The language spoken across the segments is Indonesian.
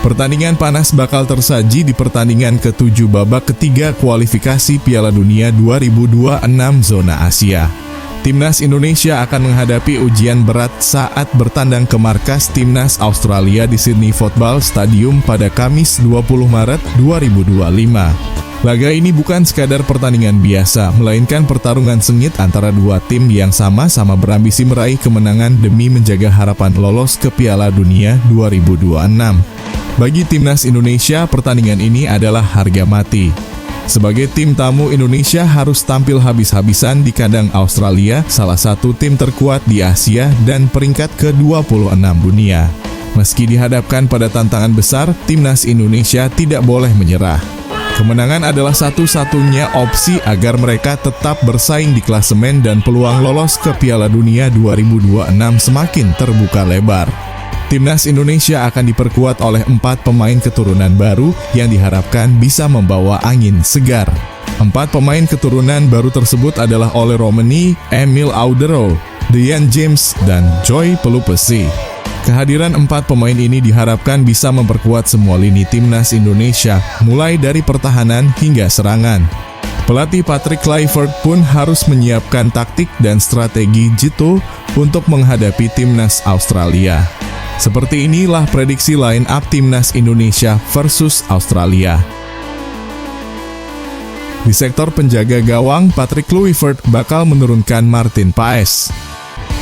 Pertandingan panas bakal tersaji di pertandingan ke-7 babak ketiga kualifikasi Piala Dunia 2026 zona Asia. Timnas Indonesia akan menghadapi ujian berat saat bertandang ke markas Timnas Australia di Sydney Football Stadium pada Kamis 20 Maret 2025. Laga ini bukan sekadar pertandingan biasa, melainkan pertarungan sengit antara dua tim yang sama-sama berambisi meraih kemenangan demi menjaga harapan lolos ke Piala Dunia 2026. Bagi Timnas Indonesia, pertandingan ini adalah harga mati. Sebagai tim tamu, Indonesia harus tampil habis-habisan di kandang Australia, salah satu tim terkuat di Asia dan peringkat ke-26 dunia. Meski dihadapkan pada tantangan besar, Timnas Indonesia tidak boleh menyerah. Kemenangan adalah satu-satunya opsi agar mereka tetap bersaing di klasemen dan peluang lolos ke Piala Dunia 2026 semakin terbuka lebar. Timnas Indonesia akan diperkuat oleh 4 pemain keturunan baru yang diharapkan bisa membawa angin segar. 4 pemain keturunan baru tersebut adalah Ole Romani, Emil Audero, Dejan James, dan Joy Pelupesi. Kehadiran 4 pemain ini diharapkan bisa memperkuat semua lini Timnas Indonesia, mulai dari pertahanan hingga serangan. Pelatih Patrick Kluivert pun harus menyiapkan taktik dan strategi jitu untuk menghadapi Timnas Australia. Seperti inilah prediksi line up Timnas Indonesia versus Australia. Di sektor penjaga gawang, Patrick Kluivert bakal menurunkan Martin Paes.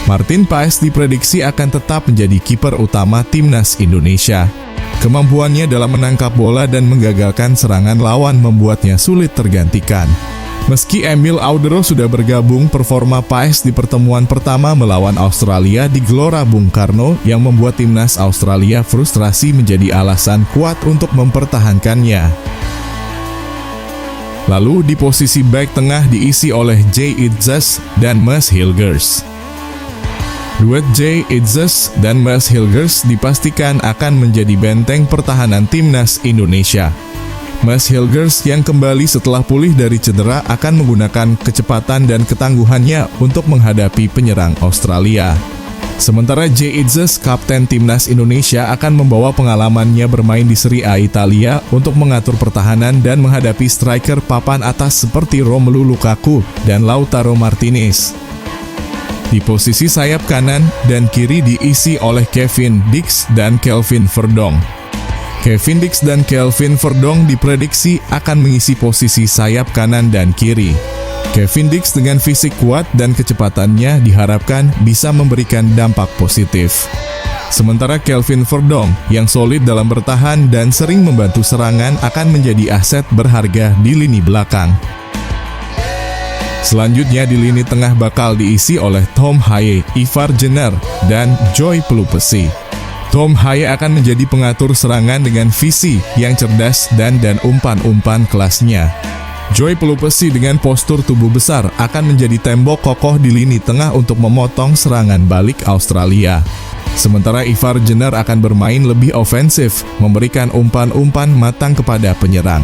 Martin Paes diprediksi akan tetap menjadi kiper utama Timnas Indonesia. Kemampuannya dalam menangkap bola dan menggagalkan serangan lawan membuatnya sulit tergantikan. Meski Emil Audero sudah bergabung, performa Paes di pertemuan pertama melawan Australia di Gelora Bung Karno yang membuat Timnas Australia frustrasi menjadi alasan kuat untuk mempertahankannya. Lalu di posisi bek tengah diisi oleh Jay Itzes dan Maes Hilgers. Duet Jay Itzes dan Maes Hilgers dipastikan akan menjadi benteng pertahanan Timnas Indonesia. Maes Hilgers yang kembali setelah pulih dari cedera akan menggunakan kecepatan dan ketangguhannya untuk menghadapi penyerang Australia. Sementara Jay Itzes, kapten Timnas Indonesia, akan membawa pengalamannya bermain di Serie A Italia untuk mengatur pertahanan dan menghadapi striker papan atas seperti Romelu Lukaku dan Lautaro Martinez. Di posisi sayap kanan dan kiri diisi oleh Kevin Dix dan Kelvin Verdong. Kevin Dix dan Kelvin Verdong diprediksi akan mengisi posisi sayap kanan dan kiri. Kevin Dix dengan fisik kuat dan kecepatannya diharapkan bisa memberikan dampak positif. Sementara Kelvin Verdong yang solid dalam bertahan dan sering membantu serangan akan menjadi aset berharga di lini belakang. Selanjutnya di lini tengah bakal diisi oleh Tom Haye, Ivar Jenner, dan Joy Pelupesi. Tom Haye akan menjadi pengatur serangan dengan visi yang cerdas dan umpan-umpan kelasnya. Joy Pelupesi dengan postur tubuh besar akan menjadi tembok kokoh di lini tengah untuk memotong serangan balik Australia. Sementara Ivar Jenner akan bermain lebih ofensif, memberikan umpan-umpan matang kepada penyerang.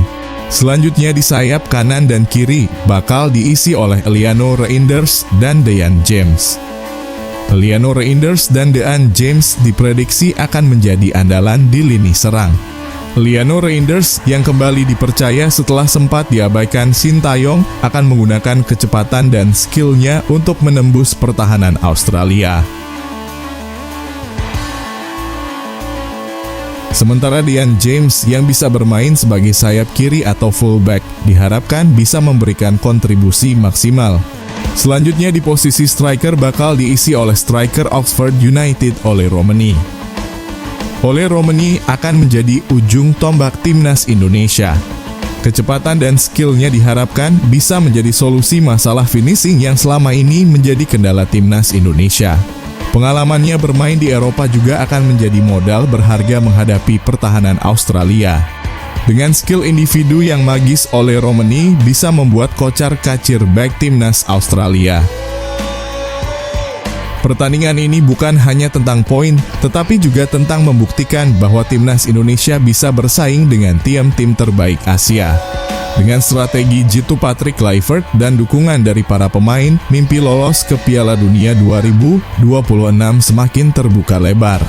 Selanjutnya di sayap kanan dan kiri bakal diisi oleh Eliano Reinders dan Dejan James. Eliano Reinders dan Dejan James diprediksi akan menjadi andalan di lini serang. Eliano Reinders yang kembali dipercaya setelah sempat diabaikan Sintayong akan menggunakan kecepatan dan skillnya untuk menembus pertahanan Australia. Sementara Dejan James yang bisa bermain sebagai sayap kiri atau fullback diharapkan bisa memberikan kontribusi maksimal. Selanjutnya di posisi striker bakal diisi oleh striker Oxford United Ole Romani. Ole Romani akan menjadi ujung tombak Timnas Indonesia. Kecepatan dan skillnya diharapkan bisa menjadi solusi masalah finishing yang selama ini menjadi kendala Timnas Indonesia. Pengalamannya bermain di Eropa juga akan menjadi modal berharga menghadapi pertahanan Australia. Dengan skill individu yang magis, Ole Romani bisa membuat kocar-kacir back Timnas Australia. Pertandingan ini bukan hanya tentang poin, tetapi juga tentang membuktikan bahwa Timnas Indonesia bisa bersaing dengan tim-tim terbaik Asia. Dengan strategi jitu Patrick Kluivert dan dukungan dari para pemain, mimpi lolos ke Piala Dunia 2026 semakin terbuka lebar.